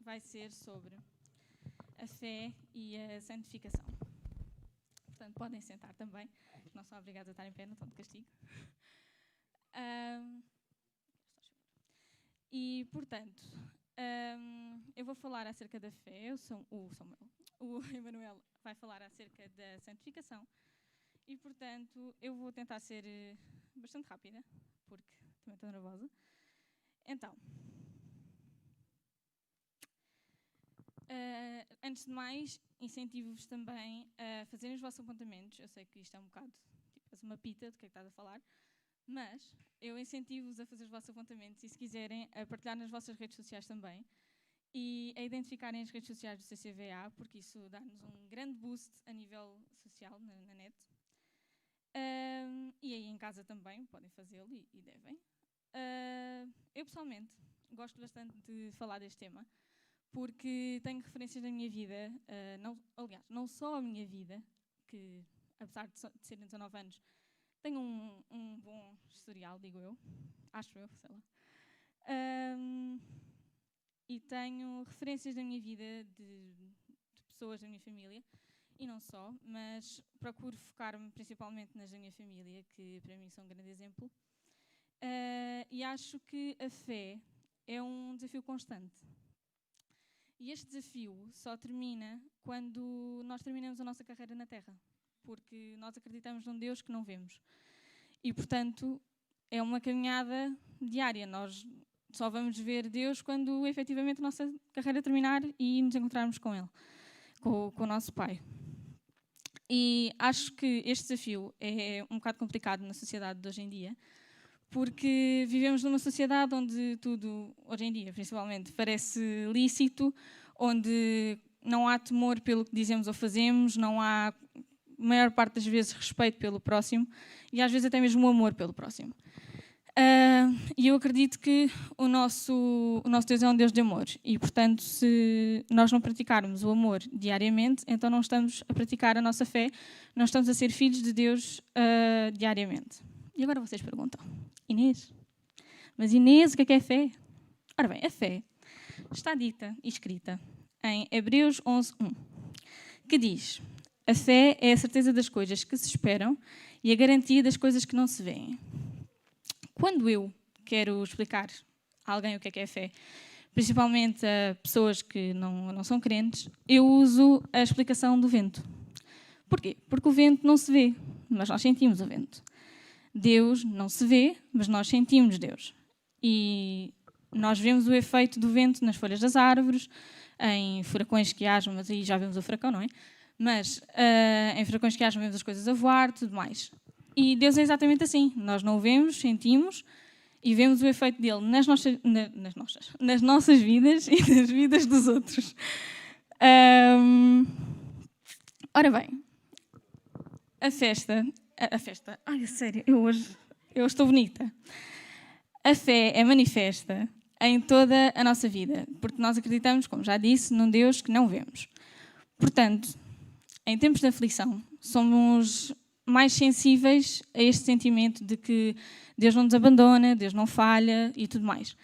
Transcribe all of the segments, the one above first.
vai ser sobre a fé e a santificação. Portanto, podem sentar também, não são obrigados a estar em pé, não estão de castigo. E, portanto, eu vou falar acerca da fé, o Emanuel vai falar acerca da santificação e, portanto, eu vou tentar ser bastante rápida, porque também estou nervosa. Então, antes de mais, incentivo-vos também a fazerem os vossos apontamentos. Eu sei que isto é um bocado tipo uma pita do que é que estás a falar, mas eu incentivo-vos a fazer os vossos apontamentos e, se quiserem, a partilhar nas vossas redes sociais também e a identificarem as redes sociais do CCVA, porque isso dá-nos um grande boost a nível social na net. E aí em casa também podem fazê-lo e devem. Eu, pessoalmente, gosto bastante de falar deste tema, porque tenho referências da minha vida, não só a minha vida, que, apesar de serem 19 anos, tenho um bom historial, digo eu, acho eu, sei lá. E tenho referências da minha vida, de pessoas da minha família, e não só, mas procuro focar-me principalmente nas da minha família, que para mim são um grande exemplo. E acho que a fé é um desafio constante. E este desafio só termina quando nós terminamos a nossa carreira na Terra, porque nós acreditamos num Deus que não vemos. E, portanto, é uma caminhada diária. Nós só vamos ver Deus quando, efetivamente, a nossa carreira terminar e nos encontrarmos com Ele, com o nosso Pai. E acho que este desafio é um bocado complicado na sociedade de hoje em dia, porque vivemos numa sociedade onde tudo, hoje em dia, principalmente, parece lícito, onde não há temor pelo que dizemos ou fazemos, não há, a maior parte das vezes, respeito pelo próximo e, às vezes, até mesmo o amor pelo próximo. E eu acredito que o nosso Deus é um Deus de amor e, portanto, se nós não praticarmos o amor diariamente, então não estamos a praticar a nossa fé, não estamos a ser filhos de Deus diariamente. E agora vocês perguntam, Inês, mas Inês, o que é fé? Ora bem, a fé está dita e escrita em Hebreus 11:1, que diz: a fé é a certeza das coisas que se esperam e a garantia das coisas que não se veem. Quando eu quero explicar a alguém o que é fé, principalmente a pessoas que não são crentes, eu uso a explicação do vento. Porquê? Porque o vento não se vê, mas nós sentimos o vento. Deus não se vê, mas nós sentimos Deus. E nós vemos o efeito do vento nas folhas das árvores, em furacões que hajam, mas aí já vemos o furacão, não é? Mas em furacões que hajam vemos as coisas a voar, tudo mais. E Deus é exatamente assim. Nós não o vemos, sentimos e vemos o efeito dele nas nossas vidas e nas vidas dos outros. Ora bem, a festa... Ai, sério, eu estou bonita. A fé é manifesta em toda a nossa vida, porque nós acreditamos, como já disse, num Deus que não vemos. Portanto, em tempos de aflição, somos mais sensíveis a este sentimento de que Deus não nos abandona, Deus não falha e tudo mais.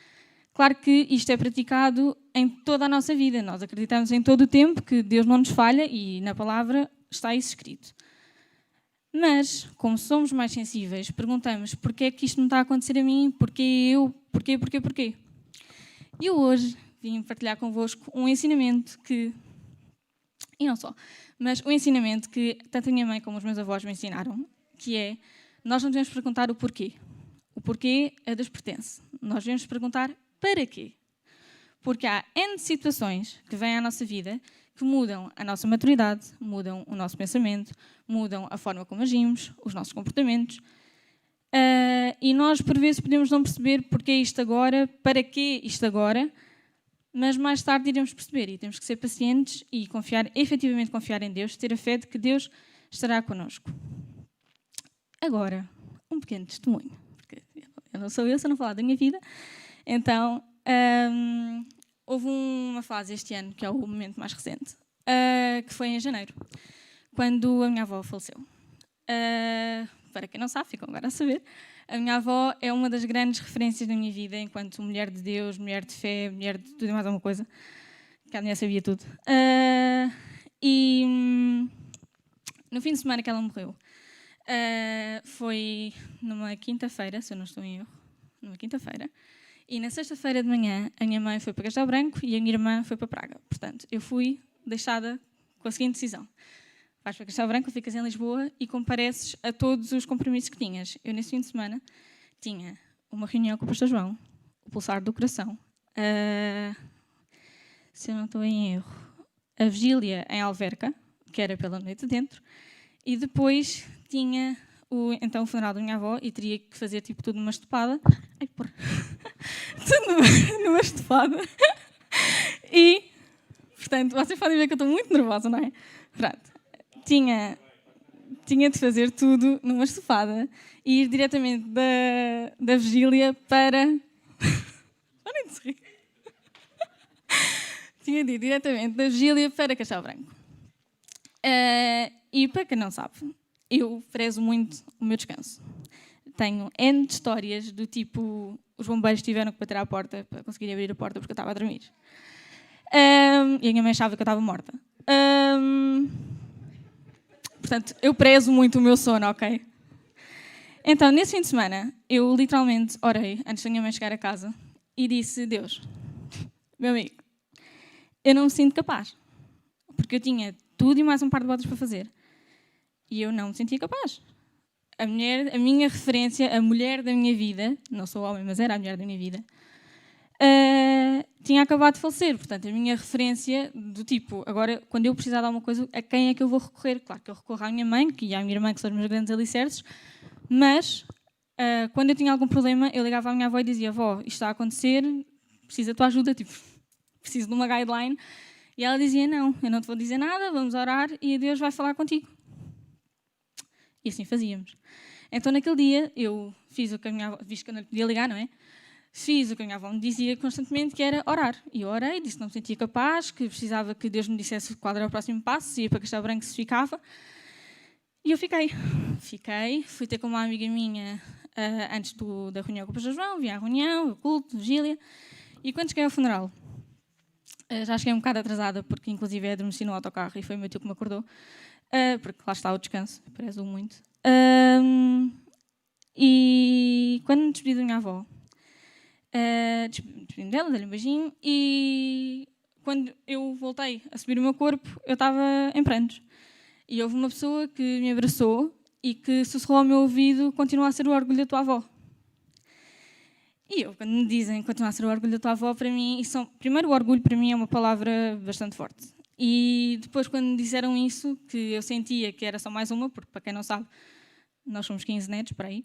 Claro que isto é praticado em toda a nossa vida. Nós acreditamos em todo o tempo que Deus não nos falha e na palavra está isso escrito. Mas, como somos mais sensíveis, perguntamos porquê é que isto não está a acontecer a mim, porquê eu, porquê. E eu hoje vim partilhar convosco um ensinamento que, e não só, mas um ensinamento que tanto a minha mãe como os meus avós me ensinaram, que é, nós não devemos perguntar o porquê. O porquê a Deus pertence. Nós devemos perguntar para quê. Porque há N situações que vêm à nossa vida que mudam a nossa maturidade, mudam o nosso pensamento, mudam a forma como agimos, os nossos comportamentos. E nós, por vezes, podemos não perceber porquê isto agora, para quê isto agora, mas mais tarde iremos perceber e temos que ser pacientes e efetivamente confiar em Deus, ter a fé de que Deus estará connosco. Agora, um pequeno testemunho, porque eu não sou eu, se eu não falar da minha vida. Então, houve uma fase este ano, que é o momento mais recente, que foi em janeiro, quando a minha avó faleceu. Para quem não sabe, ficam agora a saber, a minha avó é uma das grandes referências da minha vida enquanto mulher de Deus, mulher de fé, mulher de tudo e mais alguma coisa. que a mulher sabia tudo. No fim de semana que ela morreu, foi numa quinta-feira, se eu não estou em erro, numa quinta-feira, e na sexta-feira de manhã a minha mãe foi para Castelo Branco e a minha irmã foi para Praga. Portanto, eu fui deixada com a seguinte decisão: vais para Castelo Branco, ficas em Lisboa e compareces a todos os compromissos que tinhas. Eu, nesse fim de semana, tinha uma reunião com o pastor João, o Pulsar do Coração, se eu não estou em erro, a vigília em Alverca, que era pela noite dentro, e depois tinha então o funeral da minha avó e teria que fazer tipo tudo numa estopada. Ai, porra. Tudo numa estopada. E, portanto, vocês podem ver que eu estou muito nervosa, não é? Pronto. Tinha de fazer tudo numa estofada e ir diretamente da vigília para... Parem de se rir. Tinha de ir diretamente da vigília para Castelo Branco. E para quem não sabe, eu prezo muito o meu descanso. Tenho N de histórias do tipo... Os bombeiros tiveram que bater à porta para conseguir abrir a porta porque eu estava a dormir. E a minha mãe achava que eu estava morta. Portanto, eu prezo muito o meu sono, ok? Então, nesse fim de semana, eu literalmente orei antes da minha mãe chegar a casa e disse: Deus, meu amigo, eu não me sinto capaz. Porque eu tinha tudo e mais um par de botas para fazer. E eu não me sentia capaz. A minha referência, a mulher da minha vida, não sou homem, mas era a mulher da minha vida, tinha acabado de falecer. Portanto, a minha referência do tipo, agora, quando eu precisar de alguma coisa, a quem é que eu vou recorrer? Claro que eu recorro à minha mãe, e à minha irmã, que são os meus grandes alicerces, mas quando eu tinha algum problema, eu ligava à minha avó e dizia: avó, isto está a acontecer, preciso da tua ajuda, tipo, preciso de uma guideline. E ela dizia: não, eu não te vou dizer nada, vamos orar e Deus vai falar contigo. E assim fazíamos. Então, naquele dia, eu fiz o que a minha avó, visto que eu não lhe podia ligar, não é? Fiz o que a minha avó me dizia constantemente, que era orar. E eu orei, disse que não me sentia capaz, que precisava que Deus me dissesse qual era o próximo passo, se ia para Castelo Branco, se ficava. E eu fiquei. Fui ter com uma amiga minha antes da reunião com o pastor João, vim à reunião, o culto, vigília. E quando cheguei ao funeral, já cheguei um bocado atrasada, porque inclusive adormeci no autocarro e foi o meu tio que me acordou, porque lá está o descanso, prezo muito. E quando me despedi da minha avó, despedi-me dela, dei-lhe um beijinho, e quando eu voltei a subir o meu corpo, eu estava em prantos. E houve uma pessoa que me abraçou e que sussurrou ao meu ouvido: continua a ser o orgulho da tua avó. E eu, quando me dizem continuar a ser o orgulho da tua avó, para mim, primeiro, o orgulho para mim é uma palavra bastante forte. E depois, quando me disseram isso, que eu sentia que era só mais uma, porque, para quem não sabe, nós somos 15 netos, para aí,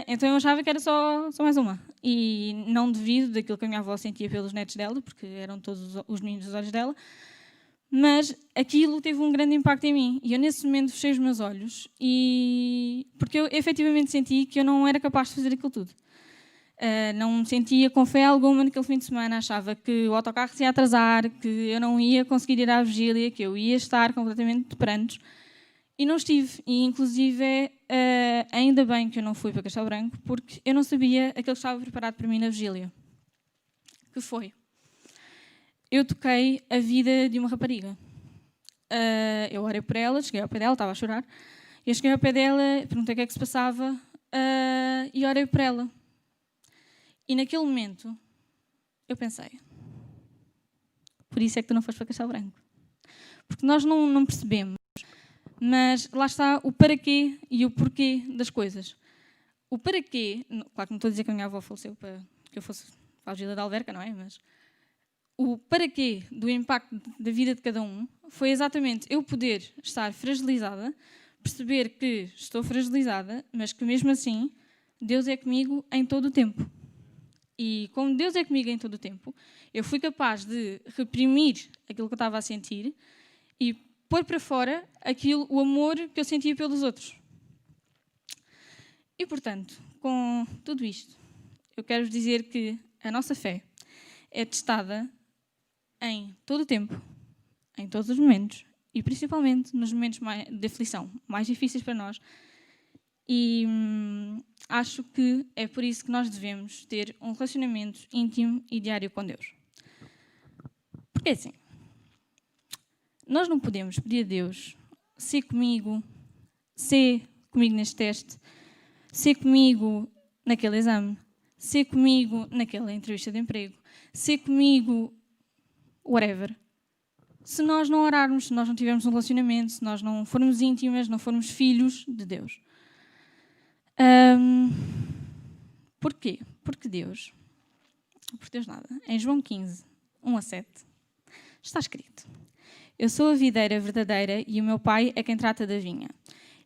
então eu achava que era só mais uma. E não devido daquilo que a minha avó sentia pelos netos dela, porque eram todos os meninos dos olhos dela, mas aquilo teve um grande impacto em mim. E eu, nesse momento, fechei os meus olhos, porque eu efetivamente senti que eu não era capaz de fazer aquilo tudo. Não me sentia com fé alguma naquele fim de semana, achava que o autocarro se ia atrasar, que eu não ia conseguir ir à vigília, que eu ia estar completamente de prantos. E não estive. E, inclusive, ainda bem que eu não fui para Castelo Branco, porque eu não sabia aquilo que estava preparado para mim na vigília. Que foi? Eu toquei a vida de uma rapariga. Eu orei por ela, cheguei ao pé dela, estava a chorar. Eu cheguei ao pé dela, perguntei o que é que se passava e orei por ela. E naquele momento, eu pensei: por isso é que tu não foste para Castelo Branco. Porque nós não percebemos, mas lá está o para quê e o porquê das coisas. O para quê, claro que não estou a dizer que a minha avó faleceu para que eu fosse para a vigília da Alverca, não é? Mas o para quê do impacto da vida de cada um foi exatamente eu poder estar fragilizada, perceber que estou fragilizada, mas que mesmo assim Deus é comigo em todo o tempo. E como Deus é comigo em todo o tempo, eu fui capaz de reprimir aquilo que eu estava a sentir e pôr para fora o amor que eu sentia pelos outros. E, portanto, com tudo isto, eu quero vos dizer que a nossa fé é testada em todo o tempo, em todos os momentos, e principalmente nos momentos de aflição, mais difíceis para nós. E acho que é por isso que nós devemos ter um relacionamento íntimo e diário com Deus. Porque é assim, nós não podemos pedir a Deus, ser comigo neste teste, ser comigo naquele exame, ser comigo naquela entrevista de emprego, ser comigo, whatever. Se nós não orarmos, se nós não tivermos um relacionamento, se nós não formos íntimas, não formos filhos de Deus. Porquê? Porque Deus nada. Em João 15, 1-7, está escrito: Eu sou a videira verdadeira e o meu pai é quem trata da vinha.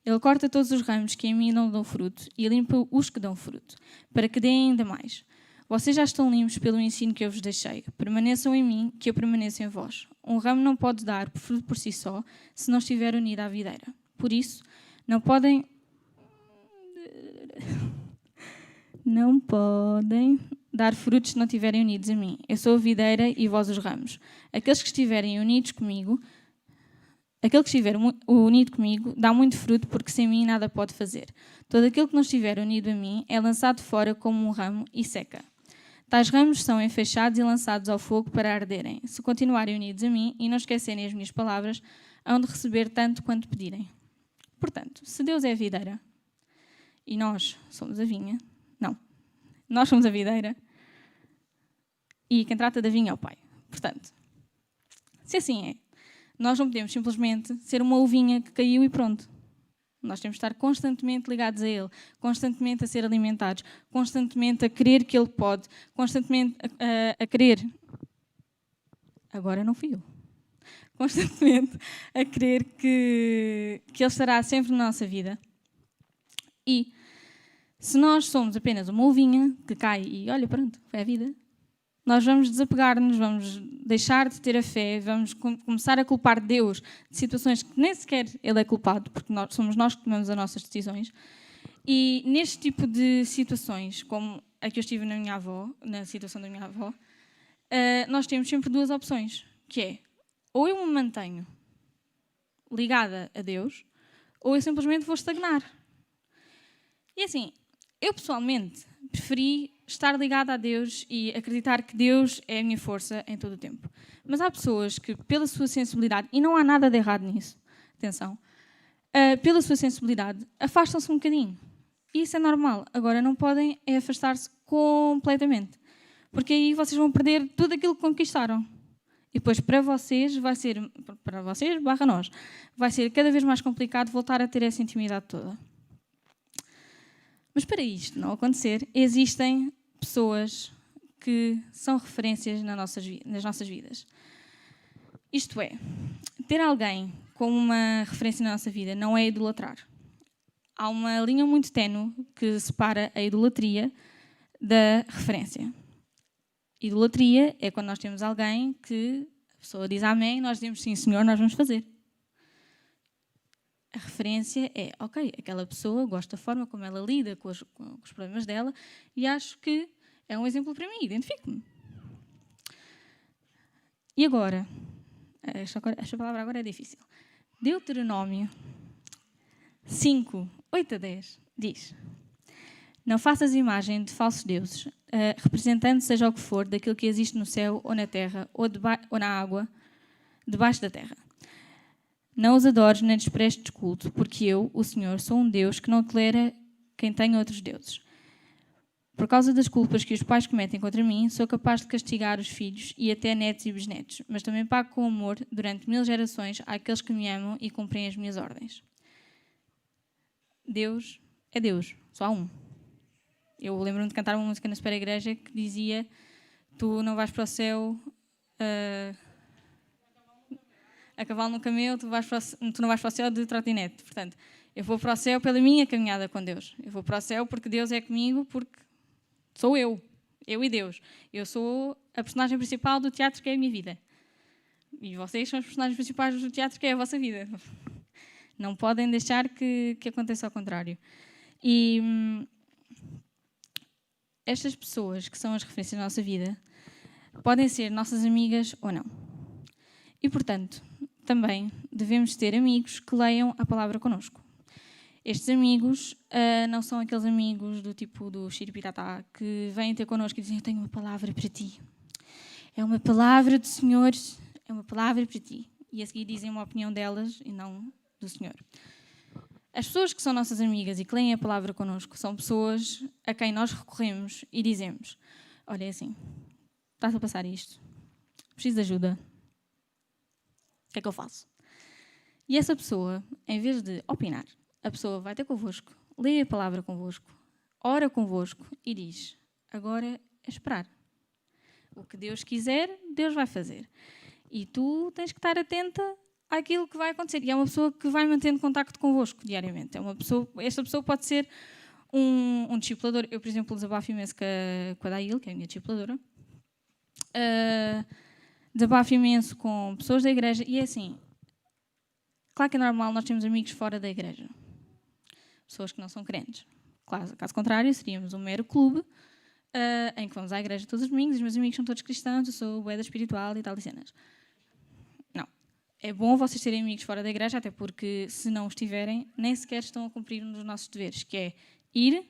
Ele corta todos os ramos que em mim não dão fruto e limpa os que dão fruto, para que deem ainda mais. Vocês já estão limpos pelo ensino que eu vos deixei. Permaneçam em mim, que eu permaneça em vós. Um ramo não pode dar fruto por si só, se não estiver unido à videira. Por isso, não podem dar frutos se não estiverem unidos a mim. Eu sou a videira e vós os ramos. Aquele que estiver unido comigo, dá muito fruto, porque sem mim nada pode fazer. Todo aquele que não estiver unido a mim é lançado fora como um ramo e seca. Tais ramos são enfeixados e lançados ao fogo para arderem. Se continuarem unidos a mim e não esquecerem as minhas palavras, hão de receber tanto quanto pedirem. Portanto, se Deus é a videira e nós somos a vinha, nós somos a videira e quem trata da vinha é o Pai. Portanto, se assim é, nós não podemos simplesmente ser uma uvinha que caiu e pronto. Nós temos de estar constantemente ligados a Ele, constantemente a ser alimentados, constantemente a crer que Ele pode, constantemente a crer. Agora não fui eu. Constantemente a crer que Ele estará sempre na nossa vida. E se nós somos apenas uma uvinha que cai e olha, pronto, foi a vida, nós vamos desapegar-nos, vamos deixar de ter a fé, vamos começar a culpar Deus de situações que nem sequer Ele é culpado, porque somos nós que tomamos as nossas decisões. E neste tipo de situações, como a que eu estive na situação da minha avó, nós temos sempre duas opções, que é, ou eu me mantenho ligada a Deus, ou eu simplesmente vou estagnar. E assim, eu pessoalmente preferi estar ligada a Deus e acreditar que Deus é a minha força em todo o tempo. Mas há pessoas que, pela sua sensibilidade, e não há nada de errado nisso, atenção, pela sua sensibilidade, afastam-se um bocadinho. E isso é normal. Agora, não podem afastar-se completamente. Porque aí vocês vão perder tudo aquilo que conquistaram. E depois, para vocês, nós, vai ser cada vez mais complicado voltar a ter essa intimidade toda. Mas para isto não acontecer, existem pessoas que são referências nas nossas vidas. Isto é, ter alguém como uma referência na nossa vida não é idolatrar. Há uma linha muito ténue que separa a idolatria da referência. Idolatria é quando nós temos alguém que a pessoa diz amém, nós dizemos sim, Senhor, nós vamos fazer. A referência é, ok, aquela pessoa gosta da forma como ela lida com os problemas dela e acho que é um exemplo para mim, identifico-me. E agora, esta palavra agora é difícil. Deuteronômio 5, 8-10 diz: Não faças imagem de falsos deuses, representando seja o que for daquilo que existe no céu ou na terra ou na água, debaixo da terra. Não os adores nem desprestes culto, porque eu, o Senhor, sou um Deus que não tolera quem tenha outros deuses. Por causa das culpas que os pais cometem contra mim, sou capaz de castigar os filhos e até netos e bisnetos, mas também pago com amor durante 1000 gerações àqueles que me amam e cumprem as minhas ordens. Deus é Deus, só há um. Eu lembro-me de cantar uma música na Super Igreja que dizia: tu não vais para o céu a cavalo no camelo, tu não vais para o céu de trotinete. Portanto, eu vou para o céu pela minha caminhada com Deus. Eu vou para o céu porque Deus é comigo, porque sou eu e Deus. Eu sou a personagem principal do teatro que é a minha vida. E vocês são os personagens principais do teatro que é a vossa vida. Não podem deixar que aconteça ao contrário. E estas pessoas que são as referências da nossa vida podem ser nossas amigas ou não. E, portanto, também devemos ter amigos que leiam a palavra connosco. Estes amigos não são aqueles amigos do tipo do xiripitatá que vêm ter connosco e dizem: eu tenho uma palavra para ti. É uma palavra do Senhor é uma palavra para ti. E a seguir dizem uma opinião delas e não do Senhor. As pessoas que são nossas amigas e que leem a palavra connosco são pessoas a quem nós recorremos e dizemos: olha, é assim, estás a passar isto, preciso de ajuda, o que é que eu faço? E essa pessoa, em vez de opinar, a pessoa vai ter convosco, lê a palavra convosco, ora convosco e diz: agora é esperar. O que Deus quiser, Deus vai fazer. E tu tens que estar atenta àquilo que vai acontecer. E é uma pessoa que vai mantendo contacto convosco diariamente. Esta pessoa pode ser um discipulador. Eu, por exemplo, desabafo imenso com a Dail, que é a minha discipuladora. Desabafo imenso com pessoas da igreja. E é assim, claro que é normal nós termos amigos fora da igreja. Pessoas que não são crentes. Claro, caso contrário, seríamos um mero clube em que vamos à igreja todos os domingos, os meus amigos são todos cristãos, eu sou bué da espiritual e tal e cenas. Não. É bom vocês terem amigos fora da igreja, até porque se não os tiverem, nem sequer estão a cumprir um dos nossos deveres, que é ir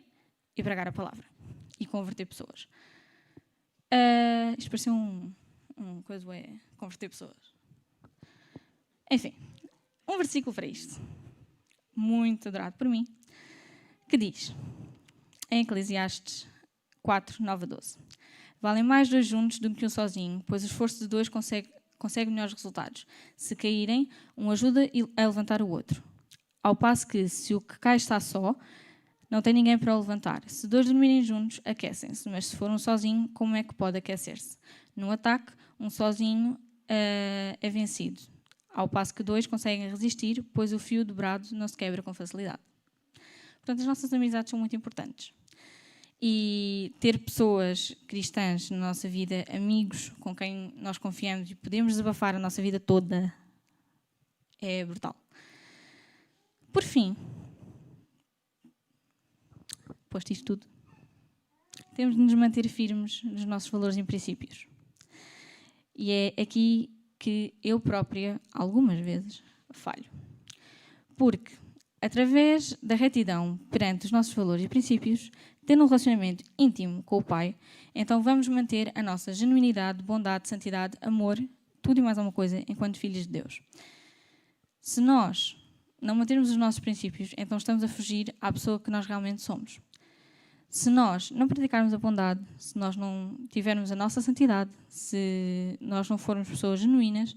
e pregar a palavra e converter pessoas. Isto pareceu um coisa é converter pessoas. Enfim, um versículo para isto, muito adorado por mim, que diz, em Eclesiastes 4, 9 a 12. Valem mais dois juntos do que um sozinho, pois o esforço de dois consegue melhores resultados. Se caírem, um ajuda a levantar o outro. Ao passo que, se o que cai está só, não tem ninguém para o levantar. Se dois dormirem juntos, aquecem-se, mas se for um sozinho, como é que pode aquecer-se? No ataque, um sozinho é vencido. Ao passo que dois conseguem resistir, pois o fio dobrado não se quebra com facilidade. Portanto, as nossas amizades são muito importantes. E ter pessoas cristãs na nossa vida, amigos com quem nós confiamos e podemos desabafar a nossa vida toda, é brutal. Por fim, posto isto tudo, temos de nos manter firmes nos nossos valores e princípios. E é aqui que eu própria, algumas vezes, falho. Porque, através da retidão perante os nossos valores e princípios, tendo um relacionamento íntimo com o Pai, então vamos manter a nossa genuinidade, bondade, santidade, amor, tudo e mais alguma coisa, enquanto filhos de Deus. Se nós não mantermos os nossos princípios, então estamos a fugir à pessoa que nós realmente somos. Se nós não praticarmos a bondade, se nós não tivermos a nossa santidade, se nós não formos pessoas genuínas,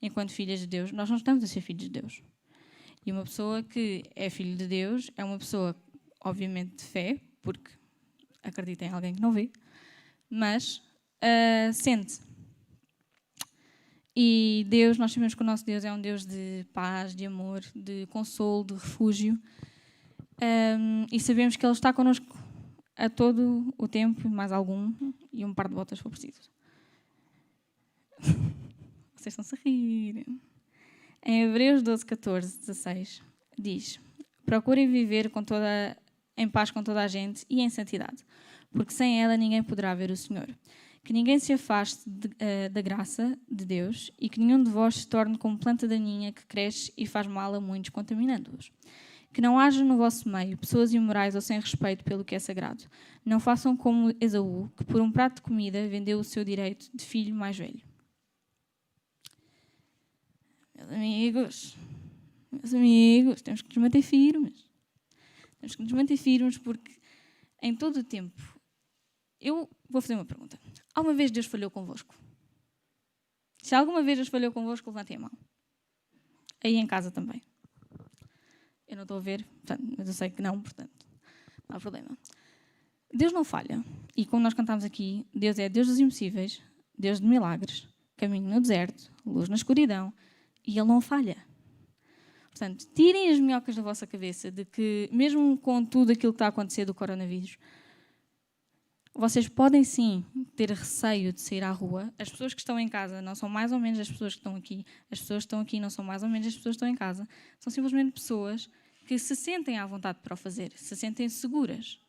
enquanto filhas de Deus, nós não estamos a ser filhos de Deus. E uma pessoa que é filho de Deus é uma pessoa, obviamente, de fé, porque acredita em alguém que não vê, mas sente. E Deus, nós sabemos que o nosso Deus é um Deus de paz, de amor, de consolo, de refúgio. E sabemos que Ele está connosco a todo o tempo, mais algum, e um par de botas se for preciso. Vocês estão-se a rir. Em Hebreus 12, 14, 16, diz: procurem viver em paz com toda a gente e em santidade, porque sem ela ninguém poderá ver o Senhor. Que ninguém se afaste da graça de Deus e que nenhum de vós se torne como planta daninha que cresce e faz mal a muitos, contaminando-os. Que não haja no vosso meio pessoas imorais ou sem respeito pelo que é sagrado. Não façam como Esaú, que por um prato de comida vendeu o seu direito de filho mais velho. Meus amigos, temos que nos manter firmes. Temos que nos manter firmes porque em todo o tempo... Eu vou fazer uma pergunta. Alguma vez Deus falhou convosco? Se alguma vez Deus falhou convosco, levantem a mão. Aí em casa também. Eu não estou a ver, mas eu sei que não, portanto, não há problema. Deus não falha. E como nós cantamos aqui, Deus é Deus dos impossíveis, Deus de milagres, caminho no deserto, luz na escuridão, e Ele não falha. Portanto, tirem as minhocas da vossa cabeça de que, mesmo com tudo aquilo que está a acontecer do coronavírus, vocês podem sim ter receio de sair à rua. As pessoas que estão em casa não são mais ou menos as pessoas que estão aqui. As pessoas que estão aqui não são mais ou menos as pessoas que estão em casa. São simplesmente pessoas que se sentem à vontade para o fazer, se sentem seguras.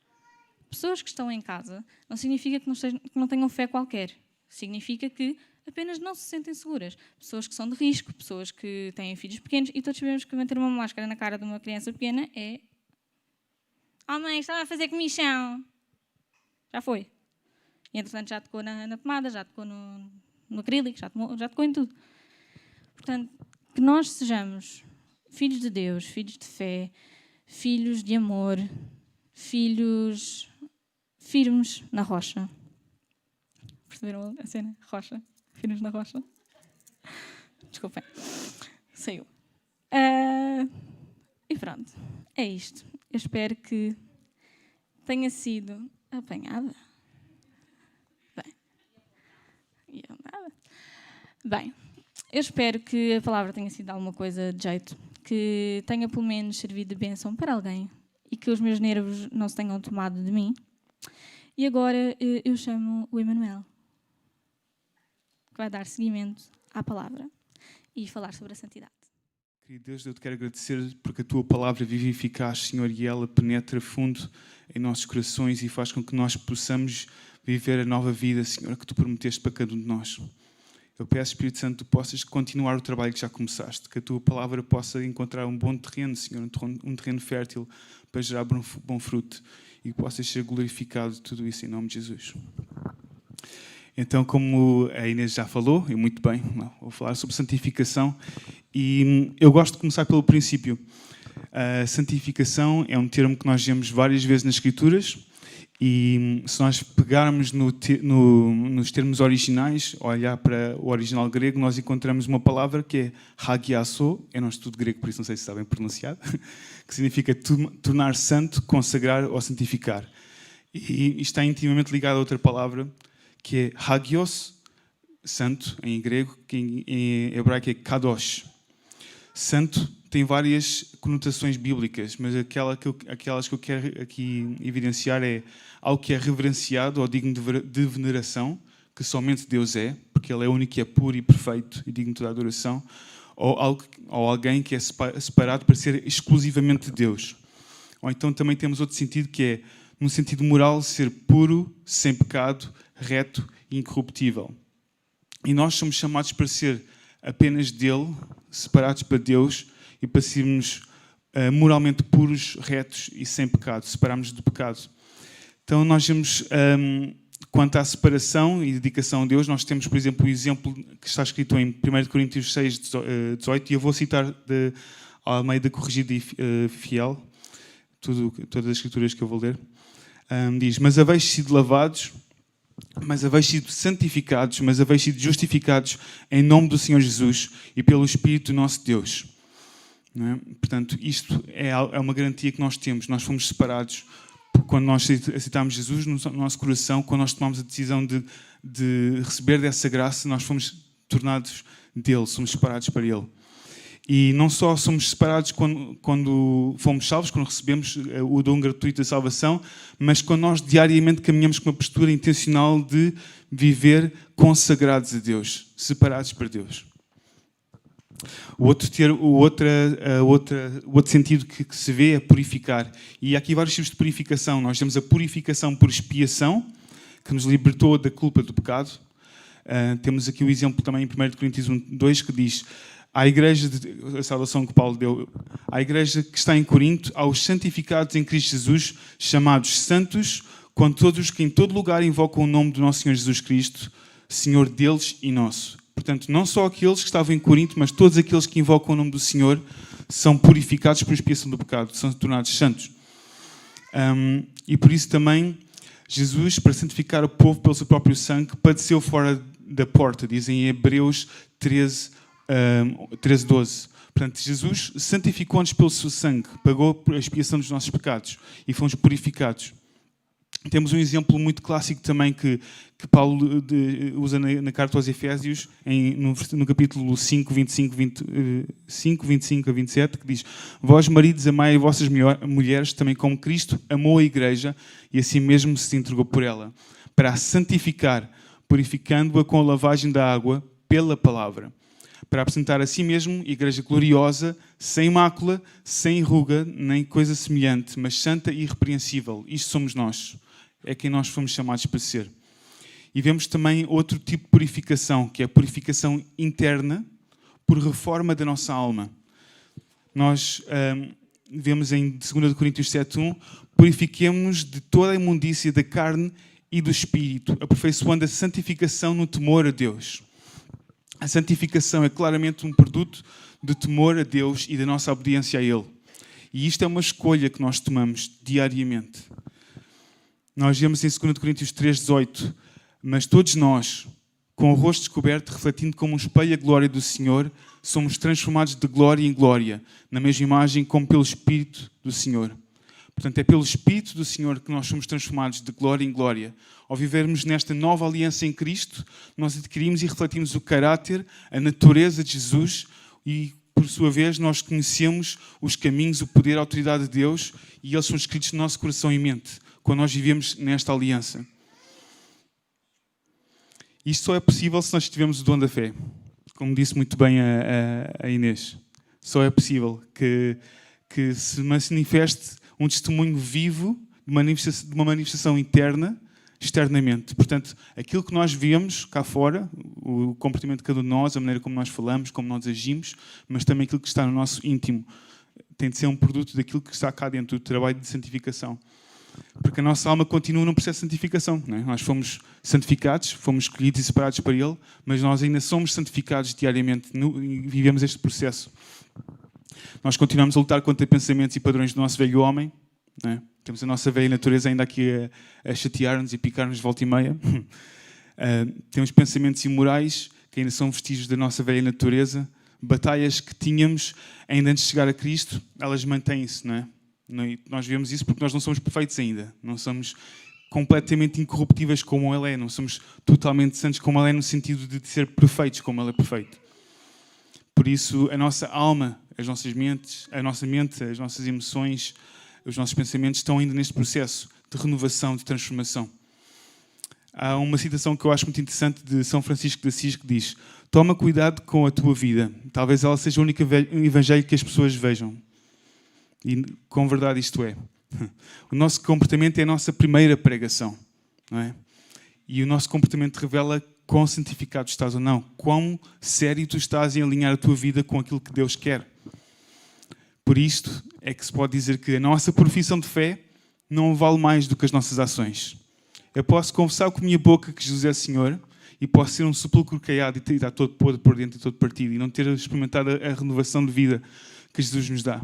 Pessoas que estão em casa não significa que não tenham fé qualquer. Significa que apenas não se sentem seguras. Pessoas que são de risco, pessoas que têm filhos pequenos, e todos sabemos que manter uma máscara na cara de uma criança pequena é... Oh mãe, estava a fazer comichão. Já foi. E entretanto já tocou na pomada, já tocou no acrílico, já tocou em tudo. Portanto, que nós sejamos filhos de Deus, filhos de fé, filhos de amor, filhos firmes na rocha. Perceberam a cena? Rocha. Firmes na rocha. Desculpem. Saiu. E pronto. É isto. Eu espero que tenha sido apanhada. Bem, eu espero que a palavra tenha sido alguma coisa de jeito, que tenha pelo menos servido de bênção para alguém e que os meus nervos não se tenham tomado de mim. E agora eu chamo o Emanuel, que vai dar seguimento à palavra e falar sobre a santidade. Querido Deus, eu te quero agradecer porque a tua palavra vive e eficaz, Senhor, e ela penetra fundo em nossos corações e faz com que nós possamos viver a nova vida, Senhor, que tu prometeste para cada um de nós. Eu peço, Espírito Santo, que tu possas continuar o trabalho que já começaste, que a tua palavra possa encontrar um bom terreno, Senhor, um terreno fértil para gerar bom fruto e que possas ser glorificado tudo isso em nome de Jesus. Então, como a Inês já falou, e muito bem, vou falar sobre santificação e eu gosto de começar pelo princípio. A santificação é um termo que nós vemos várias vezes nas Escrituras e se nós pegarmos nos termos originais, olhar para o original grego, nós encontramos uma palavra que é hagiasso, eu não estudo grego, por isso não sei se está bem pronunciado, que significa tornar santo, consagrar ou santificar. E está intimamente ligado a outra palavra, que é hagios, santo, em grego, que em hebraico é kadosh. Santo tem várias conotações bíblicas, mas aquelas que eu quero aqui evidenciar é algo que é reverenciado ou digno de veneração, que somente Deus é, porque Ele é o único que é puro e perfeito e digno de toda adoração, ou alguém que é separado para ser exclusivamente de Deus. Ou então também temos outro sentido que é, no sentido moral, ser puro, sem pecado, reto e incorruptível. E nós somos chamados para ser apenas dele, separados para Deus e para sermos moralmente puros, retos e sem pecado, separarmos do pecado. Então nós vemos, quanto à separação e dedicação a Deus, nós temos, por exemplo, o exemplo que está escrito em 1 Coríntios 6, 18, e eu vou citar de Almeida Corrigida e Fiel, todas as escrituras que eu vou ler. Diz, mas haveis sido lavados, mas haveis sido santificados, mas haveis sido justificados em nome do Senhor Jesus e pelo Espírito do nosso Deus. Não é? Portanto, isto é uma garantia que nós temos. Nós fomos separados quando nós aceitámos Jesus no nosso coração, quando nós tomamos a decisão de receber dessa graça, nós fomos tornados dele, somos separados para ele. E não só somos separados quando fomos salvos, quando recebemos o dom gratuito da salvação, mas quando nós diariamente caminhamos com uma postura intencional de viver consagrados a Deus, separados para Deus. O outro sentido que se vê é purificar. E há aqui vários tipos de purificação. Nós temos a purificação por expiação, que nos libertou da culpa do pecado. Temos aqui o exemplo também em 1 Coríntios 2, que diz... À igreja, a saudação que Paulo deu, à igreja que está em Corinto, aos santificados em Cristo Jesus, chamados santos, com todos que em todo lugar invocam o nome do nosso Senhor Jesus Cristo, Senhor deles e nosso. Portanto, não só aqueles que estavam em Corinto, mas todos aqueles que invocam o nome do Senhor são purificados por expiação do pecado, são tornados santos. E por isso também, Jesus, para santificar o povo pelo seu próprio sangue, padeceu fora da porta, dizem em Hebreus 13:12. Portanto, Jesus santificou-nos pelo seu sangue, pagou a expiação dos nossos pecados e fomos purificados. Temos um exemplo muito clássico também que Paulo usa na carta aos Efésios, no capítulo 5, 25 a 27, que diz: Vós, maridos, amai as vossas mulheres, também como Cristo amou a igreja e assim mesmo se entregou por ela, para a santificar, purificando-a com a lavagem da água pela palavra, para apresentar a si mesmo igreja gloriosa, sem mácula, sem ruga, nem coisa semelhante, mas santa e irrepreensível. Isto somos nós. É quem nós fomos chamados para ser. E vemos também outro tipo de purificação, que é a purificação interna por reforma da nossa alma. Nós vemos em 2 Coríntios 7:1, purifiquemo-nos de toda a imundícia da carne e do espírito, aperfeiçoando a santificação no temor a Deus. A santificação é claramente um produto de temor a Deus e da nossa obediência a Ele. E isto é uma escolha que nós tomamos diariamente. Nós vemos em 2 Coríntios 3,18: mas todos nós, com o rosto descoberto, refletindo como um espelho a glória do Senhor, somos transformados de glória em glória, na mesma imagem como pelo Espírito do Senhor. Portanto, é pelo Espírito do Senhor que nós somos transformados de glória em glória. Ao vivermos nesta nova aliança em Cristo, nós adquirimos e refletimos o caráter, a natureza de Jesus e, por sua vez, nós conhecemos os caminhos, o poder, a autoridade de Deus e eles são escritos no nosso coração e mente, quando nós vivemos nesta aliança. Isto só é possível se nós tivermos o dom da fé. Como disse muito bem a Inês. Só é possível que se manifeste um testemunho vivo de uma manifestação interna, externamente. Portanto, aquilo que nós vemos cá fora, o comportamento de cada um de nós, a maneira como nós falamos, como nós agimos, mas também aquilo que está no nosso íntimo, tem de ser um produto daquilo que está cá dentro, do trabalho de santificação. Porque a nossa alma continua num processo de santificação. Não é? Nós fomos santificados, fomos escolhidos e separados para Ele, mas nós ainda somos santificados diariamente e vivemos este processo. Nós continuamos a lutar contra pensamentos e padrões do nosso velho homem. Não é? Temos a nossa velha natureza ainda aqui a chatear-nos e picar-nos de volta e meia. Temos pensamentos imorais que ainda são vestígios da nossa velha natureza. Batalhas que tínhamos ainda antes de chegar a Cristo, elas mantêm-se, não é? Nós vemos isso porque nós não somos perfeitos ainda. Não somos completamente incorruptíveis como Ele é. Não somos totalmente santos como Ele é, no sentido de ser perfeitos como Ele é perfeito. Por isso, a nossa alma, as nossas mentes, a nossa mente, as nossas emoções, os nossos pensamentos estão ainda neste processo de renovação, de transformação. Há uma citação que eu acho muito interessante de São Francisco de Assis que diz: toma cuidado com a tua vida. Talvez ela seja o único evangelho que as pessoas vejam. E com verdade isto é. O nosso comportamento é a nossa primeira pregação, não é? E o nosso comportamento revela quão santificado estás ou não, quão sério tu estás em alinhar a tua vida com aquilo que Deus quer. Por isto é que se pode dizer que a nossa profissão de fé não vale mais do que as nossas ações. Eu posso confessar com a minha boca que Jesus é Senhor e posso ser um sepulcro caiado e estar todo podre por dentro e todo partido e não ter experimentado a renovação de vida que Jesus nos dá.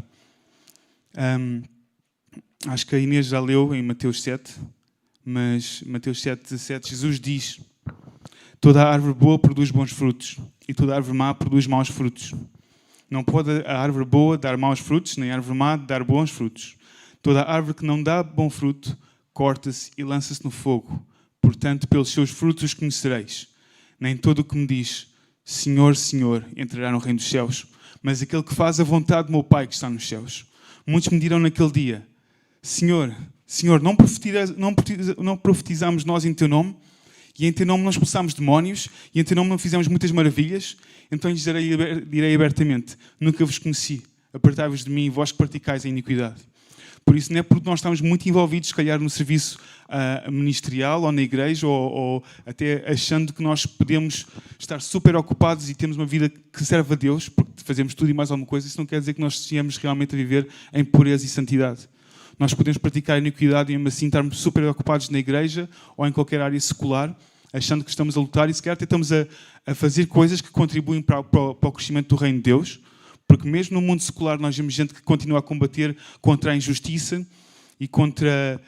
Acho que a Inês já leu em Mateus 7, mas Mateus 7:17, Jesus diz: toda a árvore boa produz bons frutos e toda a árvore má produz maus frutos. Não pode a árvore boa dar maus frutos, nem a árvore má dar bons frutos. Toda a árvore que não dá bom fruto corta-se e lança-se no fogo. Portanto, pelos seus frutos os conhecereis. Nem todo o que me diz Senhor, Senhor entrará no reino dos céus, mas aquele que faz a vontade do meu Pai que está nos céus. Muitos me dirão naquele dia: Senhor, Senhor, não profetizamos nós em Teu nome? E em Teu nome não expulsámos demónios? E em Teu nome não fizemos muitas maravilhas? Então lhes direi abertamente: nunca vos conheci. Apartai-vos de mim, vós que praticais a iniquidade. Por isso, não é porque nós estamos muito envolvidos, se calhar, no serviço ministerial ou na igreja, ou até achando que nós podemos estar super ocupados e temos uma vida que serve a Deus, porque fazemos tudo e mais alguma coisa. Isso não quer dizer que nós estejamos realmente a viver em pureza e santidade. Nós podemos praticar a iniquidade e, mesmo assim, estarmos super ocupados na igreja ou em qualquer área secular, achando que estamos a lutar e, se calhar, até estamos a fazer coisas que contribuem para o crescimento do reino de Deus. Porque mesmo no mundo secular nós vemos gente que continua a combater contra a injustiça e contra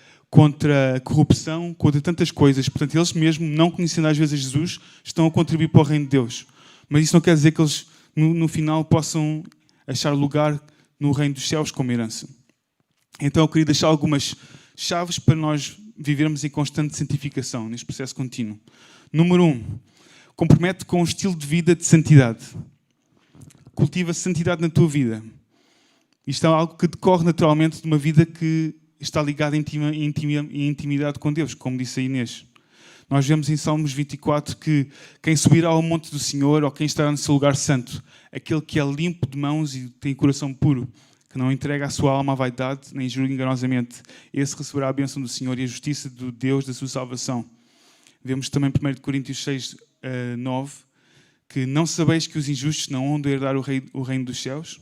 a corrupção, contra tantas coisas. Portanto, eles mesmo, não conhecendo às vezes Jesus, estão a contribuir para o reino de Deus. Mas isso não quer dizer que eles, no final, possam achar lugar no reino dos céus como herança. Então eu queria deixar algumas chaves para nós vivermos em constante santificação, neste processo contínuo. Número 1. Compromete com um estilo de vida de santidade. Cultiva santidade na tua vida. Isto é algo que decorre naturalmente de uma vida que está ligada em intimidade com Deus, como disse a Inês. Nós vemos em Salmos 24 que quem subirá ao monte do Senhor, ou quem estará no seu lugar santo, aquele que é limpo de mãos e tem coração puro, que não entrega a sua alma à vaidade, nem jura enganosamente, esse receberá a bênção do Senhor e a justiça do Deus da sua salvação. Vemos também em 1 Coríntios 6:9, que não sabeis que os injustos não hão de herdar o reino dos céus?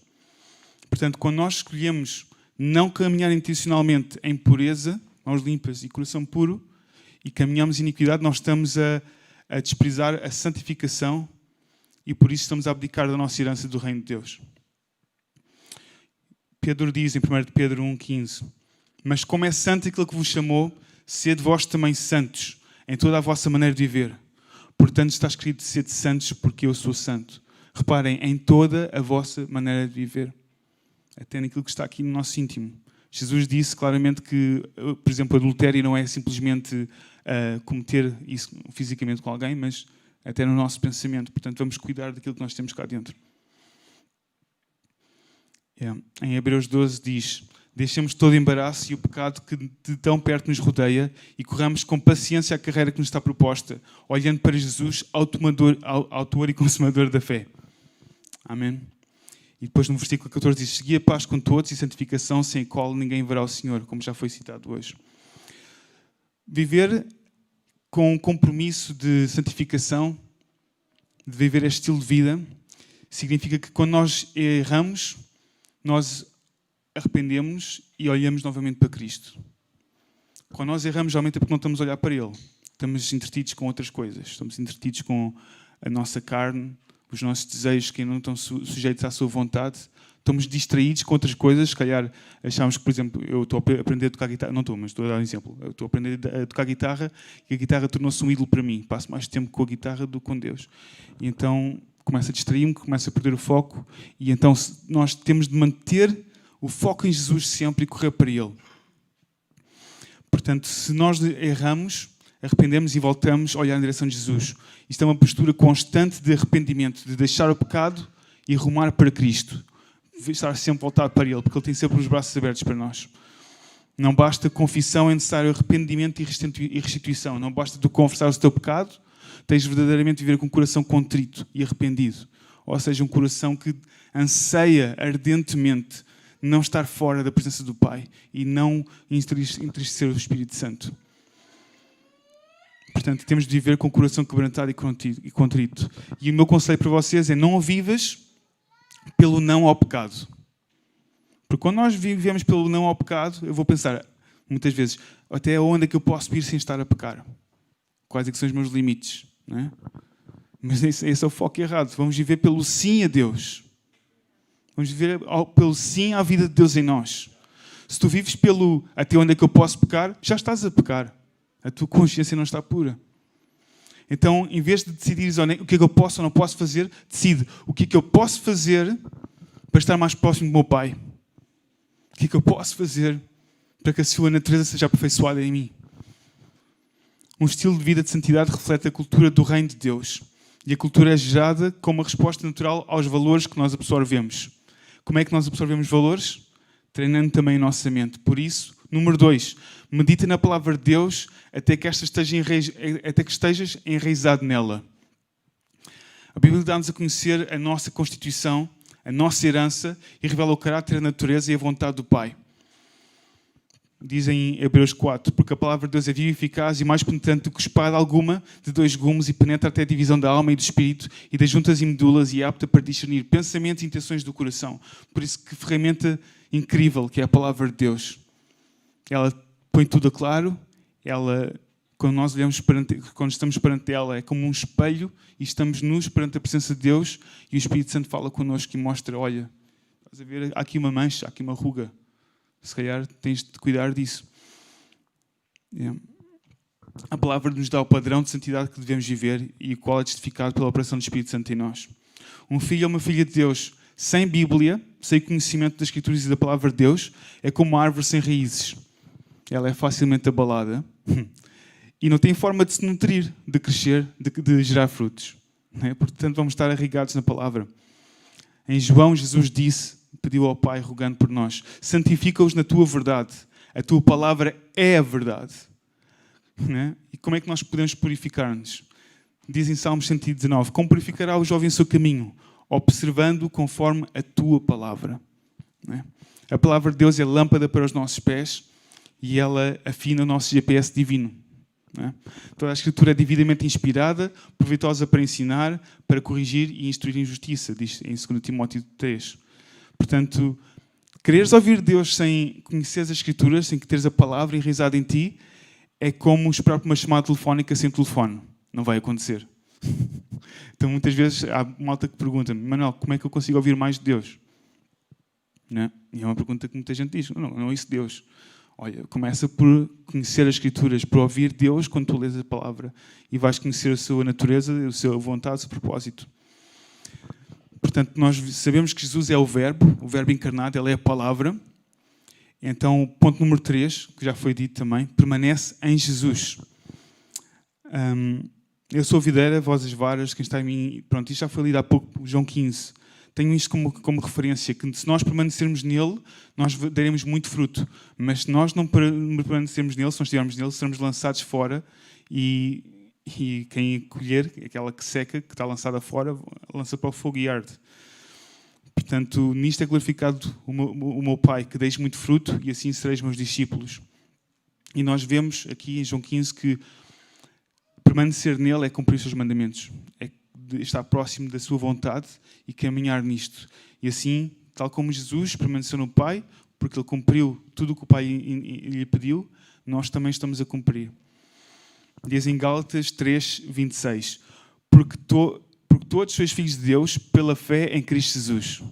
Portanto, quando nós escolhemos não caminhar intencionalmente em pureza, mãos limpas e coração puro, e caminhamos em iniquidade, nós estamos a desprezar a santificação e por isso estamos a abdicar da nossa herança do reino de Deus. Pedro diz em 1 Pedro 1,15: mas como é santo aquele que vos chamou, sede vós também santos em toda a vossa maneira de viver. Portanto está escrito: sede santos porque eu sou santo. Reparem, em toda a vossa maneira de viver. Até naquilo que está aqui no nosso íntimo. Jesus disse claramente que, por exemplo, adultério não é simplesmente cometer isso fisicamente com alguém, mas até no nosso pensamento. Portanto, vamos cuidar daquilo que nós temos cá dentro. Em Hebreus 12 diz: deixemos todo o embaraço e o pecado que de tão perto nos rodeia e corramos com paciência a carreira que nos está proposta, olhando para Jesus, autor e consumador da fé. Amém? E depois no versículo 14 diz: segui a paz com todos e santificação, sem a qual ninguém verá o Senhor, como já foi citado hoje. Viver com um compromisso de santificação, de viver este estilo de vida, significa que quando nós erramos, nós arrependemos e olhamos novamente para Cristo. Quando nós erramos, geralmente é porque não estamos a olhar para Ele. Estamos entretidos com outras coisas. Estamos entretidos com a nossa carne, os nossos desejos que não estão sujeitos à sua vontade. Estamos distraídos com outras coisas. Se calhar achamos que, por exemplo, eu estou a aprender a tocar guitarra. Não estou, mas estou a dar um exemplo. Eu estou a aprender a tocar guitarra e a guitarra tornou-se um ídolo para mim. Passo mais tempo com a guitarra do que com Deus. E então começo a distrair-me, começo a perder o foco. E então nós temos de manter o foco em Jesus sempre e correr para Ele. Portanto, se nós erramos, arrependemos e voltamos a olhar na direção de Jesus. Isto é uma postura constante de arrependimento, de deixar o pecado e rumar para Cristo. Estar sempre voltado para Ele, porque Ele tem sempre os braços abertos para nós. Não basta confissão, é necessário arrependimento e restituição. Não basta tu confessar o teu pecado, tens verdadeiramente de viver com um coração contrito e arrependido. Ou seja, um coração que anseia ardentemente não estar fora da presença do Pai e não entristecer o Espírito Santo. Portanto, temos de viver com o coração quebrantado e contrito. E o meu conselho para vocês é: não vivas pelo não ao pecado. Porque quando nós vivemos pelo não ao pecado, eu vou pensar, muitas vezes, até onde é que eu posso ir sem estar a pecar? Quais é que são os meus limites? Não é? Mas esse é o foco errado. Vamos viver pelo sim a Deus. Vamos viver pelo sim à vida de Deus em nós. Se tu vives pelo até onde é que eu posso pecar, já estás a pecar. A tua consciência não está pura. Então, em vez de decidires o que é que eu posso ou não posso fazer, decide o que é que eu posso fazer para estar mais próximo do meu Pai. O que é que eu posso fazer para que a sua natureza seja aperfeiçoada em mim. Um estilo de vida de santidade reflete a cultura do reino de Deus. E a cultura é gerada como uma resposta natural aos valores que nós absorvemos. Como é que nós absorvemos valores? Treinando também a nossa mente. Por isso, número 2, medita na palavra de Deus até que estejas enraizado nela. A Bíblia dá-nos a conhecer a nossa constituição, a nossa herança e revela o caráter, a natureza e a vontade do Pai. Diz em Hebreus 4, porque a palavra de Deus é viva e eficaz e mais penetrante do que espada alguma de 2 gumes e penetra até a divisão da alma e do espírito e das juntas e medulas e é apta para discernir pensamentos e intenções do coração. Por isso, que ferramenta incrível que é a palavra de Deus. Ela põe tudo a claro. Ela, quando estamos perante ela, é como um espelho e estamos nus perante a presença de Deus e o Espírito Santo fala connosco e mostra, olha, estás a ver, há aqui uma mancha, há aqui uma ruga. Se calhar tens de cuidar disso. A palavra nos dá o padrão de santidade que devemos viver e o qual é testificado pela operação do Espírito Santo em nós. Um filho ou uma filha de Deus sem Bíblia, sem conhecimento das Escrituras e da palavra de Deus, é como uma árvore sem raízes. Ela é facilmente abalada e não tem forma de se nutrir, de crescer, de gerar frutos. Portanto, vamos estar arraigados na palavra. Em João, Jesus pediu ao Pai, rogando por nós: santifica-os na tua verdade. A tua palavra é a verdade. E como é que nós podemos purificar-nos? Diz em Salmos 119: como purificará o jovem o seu caminho? Observando conforme a tua palavra. A palavra de Deus é lâmpada para os nossos pés e ela afina o nosso GPS divino. Toda a Escritura é devidamente inspirada, proveitosa para ensinar, para corrigir e instruir em justiça, diz em 2 Timóteo 3. Portanto, quereres ouvir Deus sem conhecer as Escrituras, sem que teres a palavra enraizada em ti, é como esperar por uma chamada telefónica sem telefone. Não vai acontecer. Então, muitas vezes, há malta que pergunta-me: Manuel, como é que eu consigo ouvir mais de Deus? Não é? E é uma pergunta que muita gente diz: não é isso Deus. Olha, começa por conhecer as Escrituras, por ouvir Deus quando tu lês a palavra. E vais conhecer a sua natureza, a sua vontade, o seu propósito. Portanto, nós sabemos que Jesus é o Verbo encarnado, Ele é a palavra. Então, ponto número 3, que já foi dito também, permanece em Jesus. Eu sou a videira, vós as varas, quem está em mim... Pronto, isto já foi lido há pouco, João 15. Tenho isto como referência, que se nós permanecermos nele, nós daremos muito fruto. Mas se nós não permanecermos nele, se não estivermos nele, seremos lançados fora e quem colher, aquela que seca, que está lançada fora, lança para o fogo e arde. Portanto, nisto é glorificado o meu Pai, que deixe muito fruto e assim sereis meus discípulos. E nós vemos aqui em João 15 que permanecer nele é cumprir os seus mandamentos. É estar próximo da sua vontade e caminhar nisto. E assim, tal como Jesus permaneceu no Pai, porque ele cumpriu tudo o que o Pai lhe pediu, nós também estamos a cumprir. Diz em Gálatas 3, 26. Porque todos sois filhos de Deus pela fé em Cristo Jesus.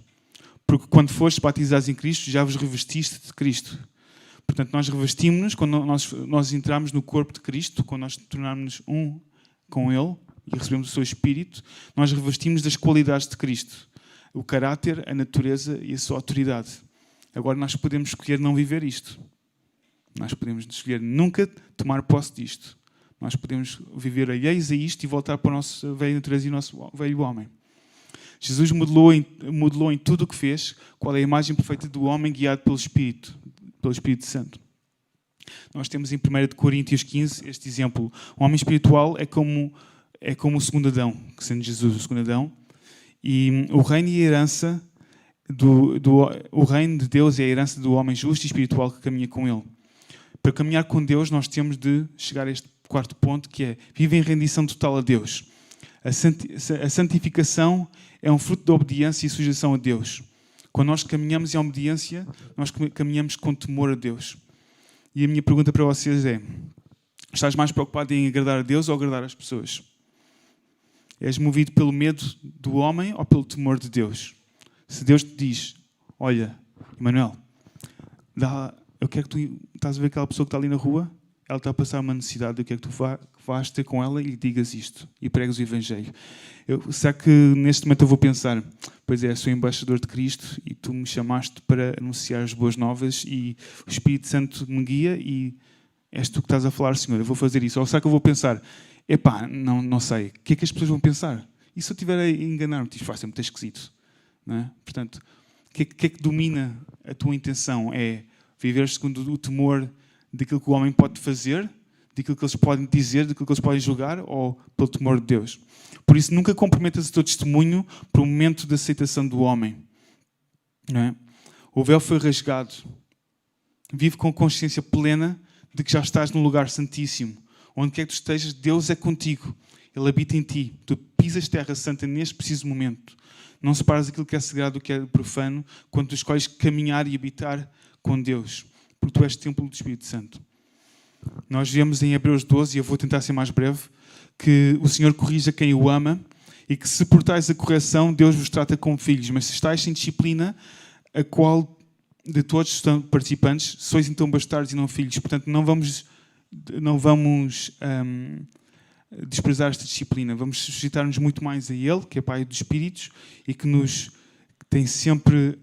Porque quando fostes batizados em Cristo, já vos revestiste de Cristo. Portanto, nós revestimos-nos quando nós entramos no corpo de Cristo, quando nós tornarmos um com Ele e recebemos o seu Espírito, nós revestimos das qualidades de Cristo. O caráter, a natureza e a sua autoridade. Agora nós podemos escolher não viver isto. Nós podemos escolher nunca tomar posse disto. Nós podemos viver alheios a isto e voltar para a nossa velha natureza e o nosso velho homem. Jesus modelou em tudo o que fez qual é a imagem perfeita do homem guiado pelo Espírito Santo. Nós temos em 1 Coríntios 15 este exemplo. O homem espiritual é como o segundo Adão, que sendo Jesus o segundo Adão. E o reino e a herança o reino de Deus é a herança do homem justo e espiritual que caminha com Ele. Para caminhar com Deus, nós temos de chegar a este quarto ponto, que é viver em rendição total a Deus. A santificação é um fruto da obediência e sujeição a Deus. Quando nós caminhamos em obediência, nós caminhamos com temor a Deus. E a minha pergunta para vocês é: estás mais preocupado em agradar a Deus ou agradar as pessoas? És movido pelo medo do homem ou pelo temor de Deus? Se Deus te diz: olha, Emanuel, eu quero que tu estás a ver aquela pessoa que está ali na rua, ela está a passar uma necessidade, eu quero que tu vás ter com ela e lhe digas isto e pregues o Evangelho. Será que neste momento eu vou pensar: pois é, sou embaixador de Cristo e tu me chamaste para anunciar as boas novas e o Espírito Santo me guia e és tu que estás a falar, Senhor, eu vou fazer isso. Ou será que eu vou pensar: epá, não sei, o que é que as pessoas vão pensar? E se eu estiver a enganar-me? Isto vai ser muito esquisito. Não é? Portanto, o que é que domina a tua intenção? É viver segundo o temor daquilo que o homem pode fazer, daquilo que eles podem dizer, daquilo que eles podem julgar, ou pelo temor de Deus? Por isso, nunca comprometas o teu testemunho para o momento de aceitação do homem. Não é? O véu foi rasgado. Vive com consciência plena de que já estás num lugar santíssimo. Onde quer que tu estejas, Deus é contigo. Ele habita em ti. Tu pisas terra santa neste preciso momento. Não separas aquilo que é sagrado do que é profano quando tu escolhes caminhar e habitar com Deus. Porque tu és templo do Espírito Santo. Nós vemos em Hebreus 12, e eu vou tentar ser mais breve, que o Senhor corrige a quem o ama e que se portais a correção, Deus vos trata como filhos. Mas se estáis sem disciplina, a qual de todos estão participantes, sois então bastardos e não filhos. Portanto, não vamos desprezar esta disciplina. Vamos suscitar-nos muito mais a Ele, que é Pai dos Espíritos, e que nos tem sempre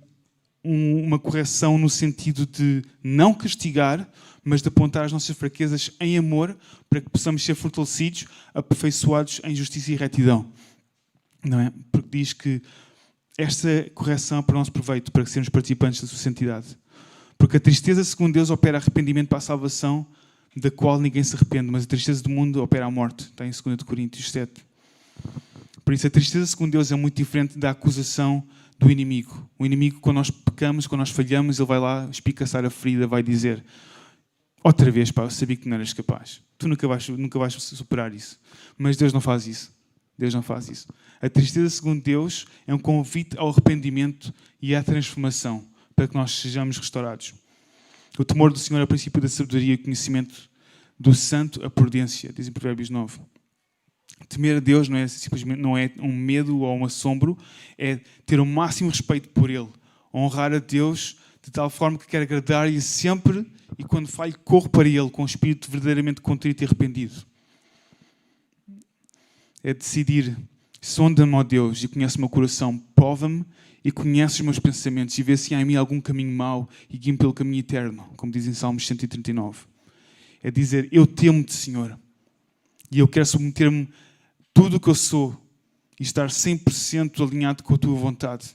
uma correção no sentido de não castigar, mas de apontar as nossas fraquezas em amor, para que possamos ser fortalecidos, aperfeiçoados em justiça e retidão. Não é? Porque diz que esta correção é para o nosso proveito, para que sermos participantes da sua santidade. Porque a tristeza, segundo Deus, opera arrependimento para a salvação, da qual ninguém se arrepende, mas a tristeza do mundo opera a morte. Está em 2 Coríntios 7. Por isso, a tristeza, segundo Deus, é muito diferente da acusação do inimigo. O inimigo, quando nós pecamos, quando nós falhamos, ele vai lá espicaçar a ferida, vai dizer: outra vez, pá, eu sabia que não eras capaz. Tu nunca vais superar isso. Mas Deus não faz isso. Deus não faz isso. A tristeza, segundo Deus, é um convite ao arrependimento e à transformação, para que nós sejamos restaurados. O temor do Senhor é o princípio da sabedoria e conhecimento do santo, a prudência, diz em Provérbios 9. Temer a Deus não é simplesmente não é um medo ou um assombro, é ter o máximo respeito por Ele. Honrar a Deus de tal forma que quer agradar-lhe sempre e quando falho, corro para Ele com um espírito verdadeiramente contrito e arrependido. É decidir, sonda-me, ó Deus, e conhece o meu coração, prova-me e conhece os meus pensamentos e vê se há em mim algum caminho mau e guie-me pelo caminho eterno, como diz em Salmos 139. É dizer, eu temo-te, Senhor, e eu quero submeter-me tudo o que eu sou e estar 100% alinhado com a tua vontade.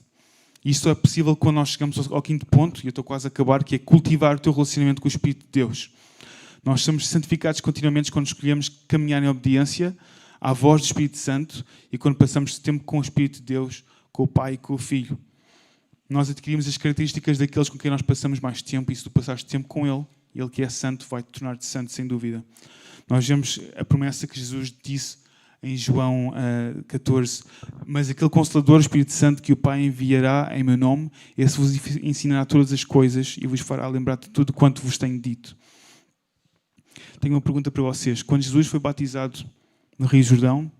E isto é possível quando nós chegamos ao quinto ponto, e eu estou quase a acabar, que é cultivar o teu relacionamento com o Espírito de Deus. Nós somos santificados continuamente quando escolhemos caminhar em obediência à voz do Espírito Santo e quando passamos tempo com o Espírito de Deus, com o Pai e com o Filho. Nós adquirimos as características daqueles com quem nós passamos mais tempo e se tu passares tempo com Ele, Ele que é santo, vai-te tornar-te santo, sem dúvida. Nós vemos a promessa que Jesus disse em João 14, mas aquele Consolador, o Espírito Santo, que o Pai enviará em meu nome, esse vos ensinará todas as coisas e vos fará lembrar de tudo quanto vos tenho dito. Tenho uma pergunta para vocês. Quando Jesus foi batizado no Rio Jordão,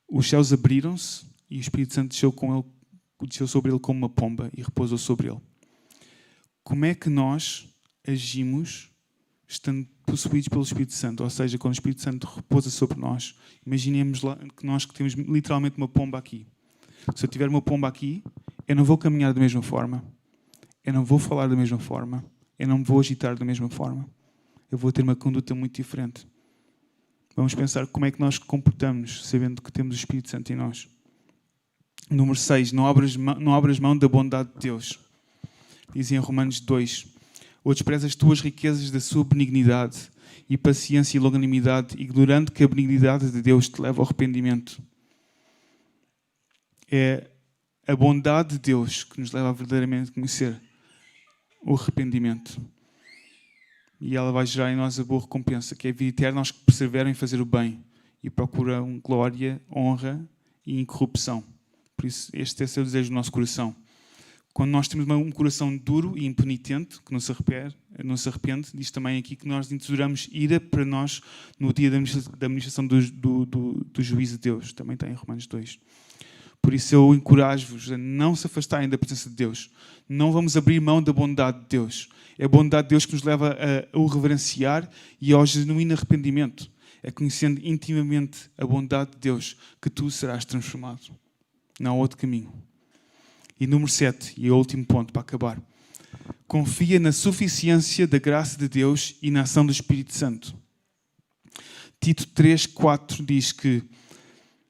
os céus abriram-se e o Espírito Santo desceu sobre ele como uma pomba e repousou sobre ele. Como é que nós agimos estando possuídos pelo Espírito Santo? Ou seja, quando o Espírito Santo repousa sobre nós, imaginemos lá que nós que temos literalmente uma pomba aqui. Se eu tiver uma pomba aqui, eu não vou caminhar da mesma forma, eu não vou falar da mesma forma, eu não me vou agitar da mesma forma. Eu vou ter uma conduta muito diferente. Vamos pensar como é que nós comportamos, sabendo que temos o Espírito Santo em nós. Número 6. Não abras mão da bondade de Deus. Diz em Romanos 2. Ou desprezas as tuas riquezas da sua benignidade e paciência e longanimidade, ignorando que a benignidade de Deus te leva ao arrependimento. É a bondade de Deus que nos leva a verdadeiramente conhecer o arrependimento. E ela vai gerar em nós a boa recompensa, que é a vida eterna aos que perseveram em fazer o bem e procuram glória, honra e incorrupção. Por isso, este é o desejo do nosso coração. Quando nós temos um coração duro e impenitente, que não se arrepende, diz também aqui que nós introduzamos ira para nós no dia da administração do juízo de Deus. Também está em Romanos 2. Por isso eu encorajo-vos a não se afastarem da presença de Deus. Não vamos abrir mão da bondade de Deus. É a bondade de Deus que nos leva a o reverenciar e ao genuíno arrependimento. É conhecendo intimamente a bondade de Deus que tu serás transformado. Não há outro caminho. E número 7, e é o último ponto para acabar. Confia na suficiência da graça de Deus e na ação do Espírito Santo. Tito 3:4 diz que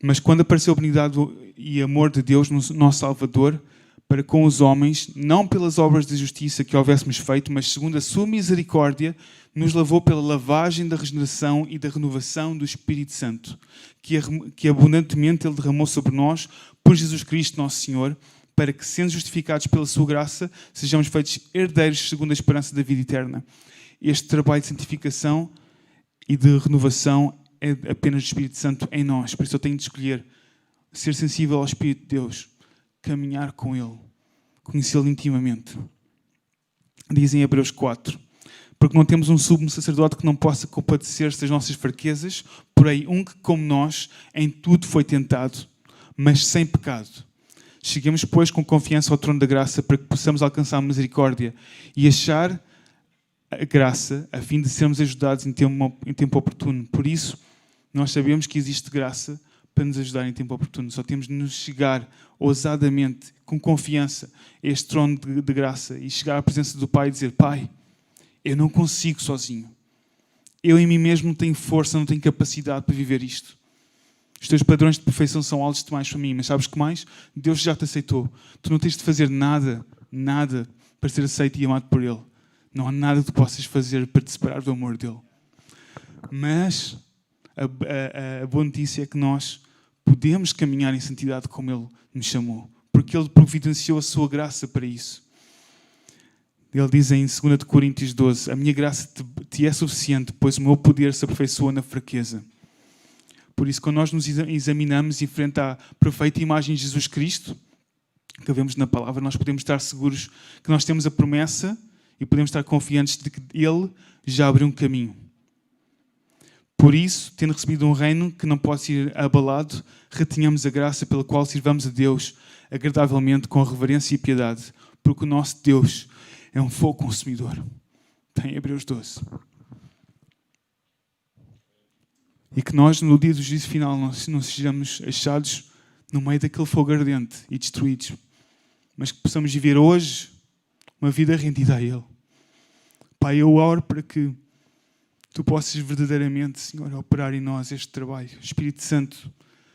mas quando apareceu a benignidade e amor de Deus, nosso Salvador, para com os homens, não pelas obras de justiça que houvéssemos feito, mas segundo a sua misericórdia, nos lavou pela lavagem da regeneração e da renovação do Espírito Santo, que abundantemente Ele derramou sobre nós, por Jesus Cristo, nosso Senhor, para que, sendo justificados pela sua graça, sejamos feitos herdeiros segundo a esperança da vida eterna. Este trabalho de santificação e de renovação é apenas do Espírito Santo em nós. Por isso eu tenho de escolher ser sensível ao Espírito de Deus, caminhar com Ele, conhecê-lo intimamente. Diz em Hebreus 4, porque não temos um sumo sacerdote que não possa compadecer-se das nossas fraquezas, porém um que, como nós, em tudo foi tentado, mas sem pecado. Cheguemos, pois, com confiança ao trono da graça para que possamos alcançar a misericórdia e achar a graça a fim de sermos ajudados em tempo oportuno. Por isso, nós sabemos que existe graça para nos ajudar em tempo oportuno. Só temos de nos chegar ousadamente, com confiança, a este trono de graça e chegar à presença do Pai e dizer: Pai, eu não consigo sozinho. Eu em mim mesmo não tenho força, não tenho capacidade para viver isto. Os teus padrões de perfeição são altos demais para mim, mas sabes que mais? Deus já te aceitou. Tu não tens de fazer nada para ser aceito e amado por Ele. Não há nada que tu possas fazer para te separar do amor dEle. Mas a boa notícia é que nós podemos caminhar em santidade como Ele nos chamou, porque Ele providenciou a sua graça para isso. Ele diz em 2 Coríntios 12, a minha graça te é suficiente, pois o meu poder se aperfeiçoa na fraqueza. Por isso, quando nós nos examinamos em frente à perfeita imagem de Jesus Cristo, que vemos na palavra, nós podemos estar seguros que nós temos a promessa e podemos estar confiantes de que Ele já abriu um caminho. Por isso, tendo recebido um reino que não pode ser abalado, retenhamos a graça pela qual sirvamos a Deus agradavelmente, com reverência e piedade, porque o nosso Deus é um fogo consumidor. Tem Hebreus 12. E que nós, no dia do juízo final, não sejamos achados no meio daquele fogo ardente e destruídos, mas que possamos viver hoje uma vida rendida a Ele. Pai, eu oro para que Tu possas verdadeiramente, Senhor, operar em nós este trabalho. Espírito Santo,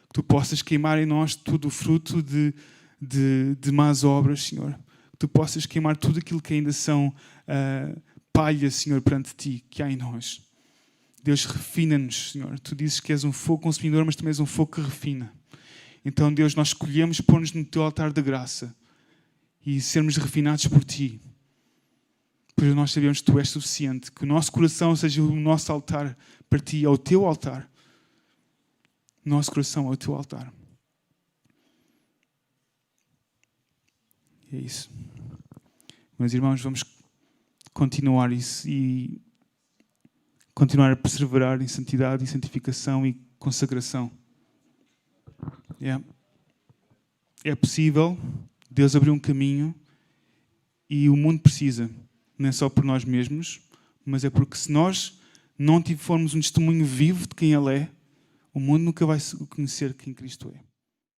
que Tu possas queimar em nós todo o fruto de más obras, Senhor. Que Tu possas queimar tudo aquilo que ainda são palha, Senhor, perante Ti, que há em nós. Deus, refina-nos, Senhor. Tu dizes que és um fogo consumidor, mas também és um fogo que refina. Então, Deus, nós escolhemos pôr-nos no Teu altar da graça e sermos refinados por Ti. Pois nós sabemos que Tu és suficiente. Que o nosso coração seja o nosso altar para Ti, é o Teu altar. O nosso coração é o Teu altar. É isso. Meus irmãos, vamos continuar isso e continuar a perseverar em santidade e santificação e consagração. É possível. Deus abriu um caminho e o mundo precisa. Não é só por nós mesmos, mas é porque se nós não formos um testemunho vivo de quem Ele é, o mundo nunca vai conhecer quem Cristo é.